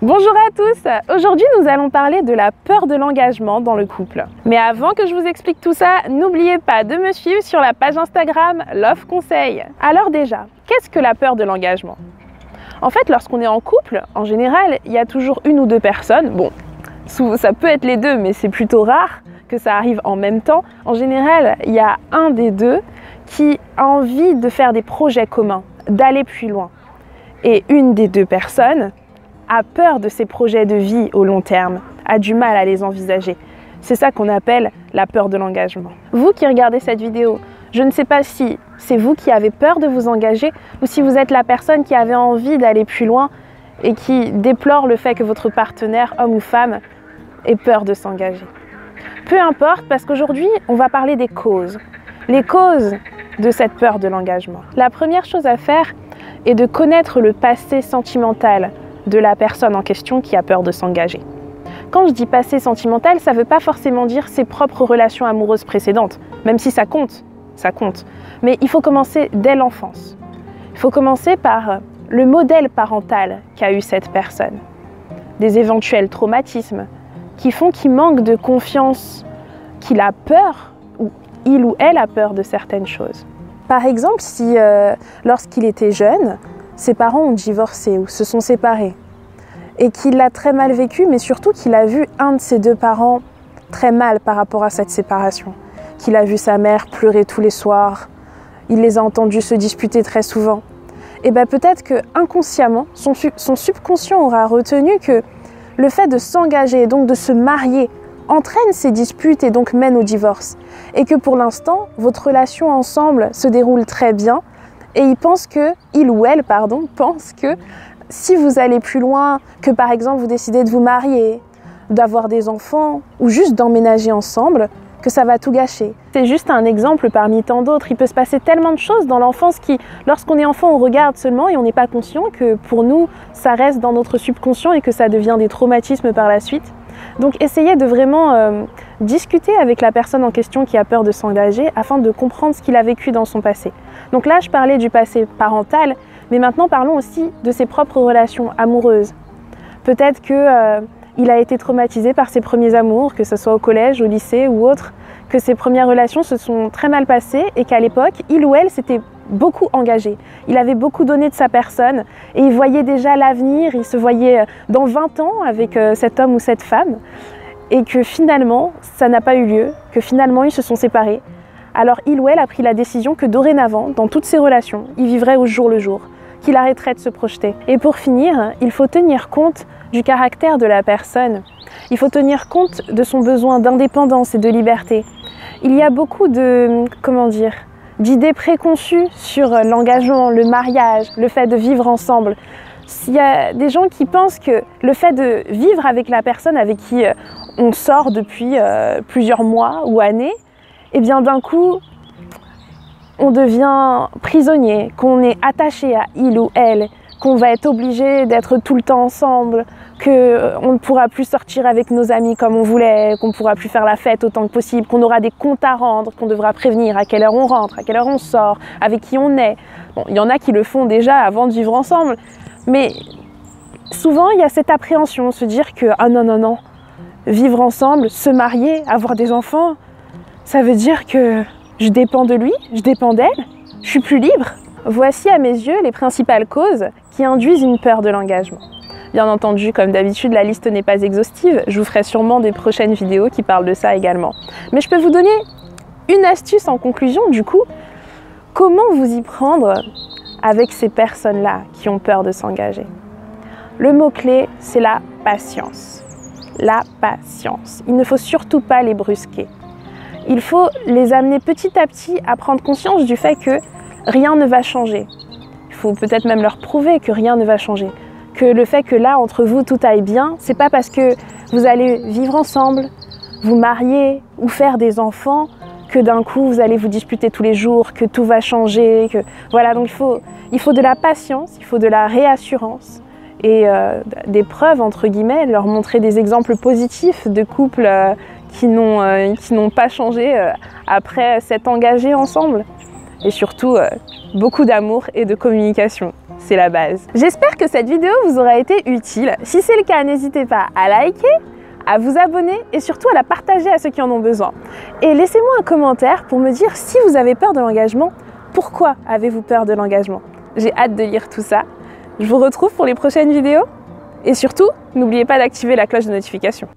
Bonjour à tous! Aujourd'hui nous allons parler de la peur de l'engagement dans le couple. Mais avant que je vous explique tout ça, n'oubliez pas de me suivre sur la page Instagram Love Conseil. Alors déjà, qu'est-ce que la peur de l'engagement? En fait, lorsqu'on est en couple, en général, il y a toujours une ou deux personnes. Bon, ça peut être les deux, mais c'est plutôt rare que ça arrive en même temps. En général, il y a un des deux qui a envie de faire des projets communs, d'aller plus loin. Et une des deux personnes a peur de ces projets de vie au long terme, a du mal à les envisager. C'est ça qu'on appelle la peur de l'engagement. Vous qui regardez cette vidéo, je ne sais pas si c'est vous qui avez peur de vous engager ou si vous êtes la personne qui avait envie d'aller plus loin et qui déplore le fait que votre partenaire, homme ou femme, ait peur de s'engager. Peu importe, parce qu'aujourd'hui, on va parler des causes. Les causes de cette peur de l'engagement. La première chose à faire est de connaître le passé sentimental de la personne en question qui a peur de s'engager. Quand je dis passé sentimental, ça ne veut pas forcément dire ses propres relations amoureuses précédentes, même si ça compte. Mais il faut commencer dès l'enfance. Il faut commencer par le modèle parental qu'a eu cette personne. Des éventuels traumatismes qui font qu'il manque de confiance, qu'il a peur, ou il ou elle a peur de certaines choses. Par exemple, si lorsqu'il était jeune, ses parents ont divorcé ou se sont séparés et qu'il l'a très mal vécu, mais surtout qu'il a vu un de ses deux parents très mal par rapport à cette séparation, qu'il a vu sa mère pleurer tous les soirs, il les a entendus se disputer très souvent. Et bien peut-être que inconsciemment, son subconscient aura retenu que le fait de s'engager et donc de se marier entraîne ces disputes et donc mène au divorce. Et que pour l'instant, votre relation ensemble se déroule très bien et il ou elle pense que si vous allez plus loin, que par exemple vous décidez de vous marier, d'avoir des enfants ou juste d'emménager ensemble, que ça va tout gâcher. C'est juste un exemple parmi tant d'autres. Il peut se passer tellement de choses dans l'enfance qui, lorsqu'on est enfant, on regarde seulement et on n'est pas conscient que pour nous, ça reste dans notre subconscient et que ça devient des traumatismes par la suite. Donc essayez de vraiment discuter avec la personne en question qui a peur de s'engager afin de comprendre ce qu'il a vécu dans son passé. Donc là, je parlais du passé parental, mais maintenant parlons aussi de ses propres relations amoureuses. Peut-être qu'il a été traumatisé par ses premiers amours, que ce soit au collège, au lycée ou autre, que ses premières relations se sont très mal passées et qu'à l'époque, il ou elle s'était beaucoup engagé. Il avait beaucoup donné de sa personne et il voyait déjà l'avenir, il se voyait dans 20 ans avec cet homme ou cette femme et que finalement, ça n'a pas eu lieu, que finalement, ils se sont séparés. Alors il ou elle a pris la décision que dorénavant, dans toutes ses relations, il vivrait au jour le jour, qu'il arrêterait de se projeter. Et pour finir, il faut tenir compte du caractère de la personne. Il faut tenir compte de son besoin d'indépendance et de liberté. Il y a beaucoup d'idées préconçues sur l'engagement, le mariage, le fait de vivre ensemble. Il y a des gens qui pensent que le fait de vivre avec la personne avec qui on sort depuis plusieurs mois ou années, et bien d'un coup, on devient prisonnier, qu'on est attaché à il ou elle, qu'on va être obligé d'être tout le temps ensemble, qu'on ne pourra plus sortir avec nos amis comme on voulait, qu'on ne pourra plus faire la fête autant que possible, qu'on aura des comptes à rendre, qu'on devra prévenir à quelle heure on rentre, à quelle heure on sort, avec qui on est. Bon, il y en a qui le font déjà avant de vivre ensemble, mais souvent il y a cette appréhension, se dire que « ah non, vivre ensemble, se marier, avoir des enfants, ça veut dire que je dépends de lui, je dépends d'elle, je suis plus libre ». Voici à mes yeux les principales causes qui induisent une peur de l'engagement. Bien entendu, comme d'habitude, la liste n'est pas exhaustive. Je vous ferai sûrement des prochaines vidéos qui parlent de ça également. Mais je peux vous donner une astuce en conclusion, du coup. Comment vous y prendre avec ces personnes-là qui ont peur de s'engager? Le mot-clé, c'est la patience. La patience. Il ne faut surtout pas les brusquer. Il faut les amener petit à petit à prendre conscience du fait que rien ne va changer. Il faut peut-être même leur prouver que rien ne va changer. Que le fait que là, entre vous, tout aille bien, c'est pas parce que vous allez vivre ensemble, vous marier ou faire des enfants, que d'un coup, vous allez vous disputer tous les jours, que tout va changer. Voilà, donc il faut de la patience, il faut de la réassurance et des preuves, entre guillemets, leur montrer des exemples positifs de couples qui n'ont pas changé après s'être engagés ensemble. Et surtout, beaucoup d'amour et de communication. c'est la base. J'espère que cette vidéo vous aura été utile. Si c'est le cas, n'hésitez pas à liker, à vous abonner et surtout à la partager à ceux qui en ont besoin. Et laissez-moi un commentaire pour me dire si vous avez peur de l'engagement, pourquoi avez-vous peur de l'engagement? J'ai hâte de lire tout ça. Je vous retrouve pour les prochaines vidéos. Et surtout, n'oubliez pas d'activer la cloche de notification.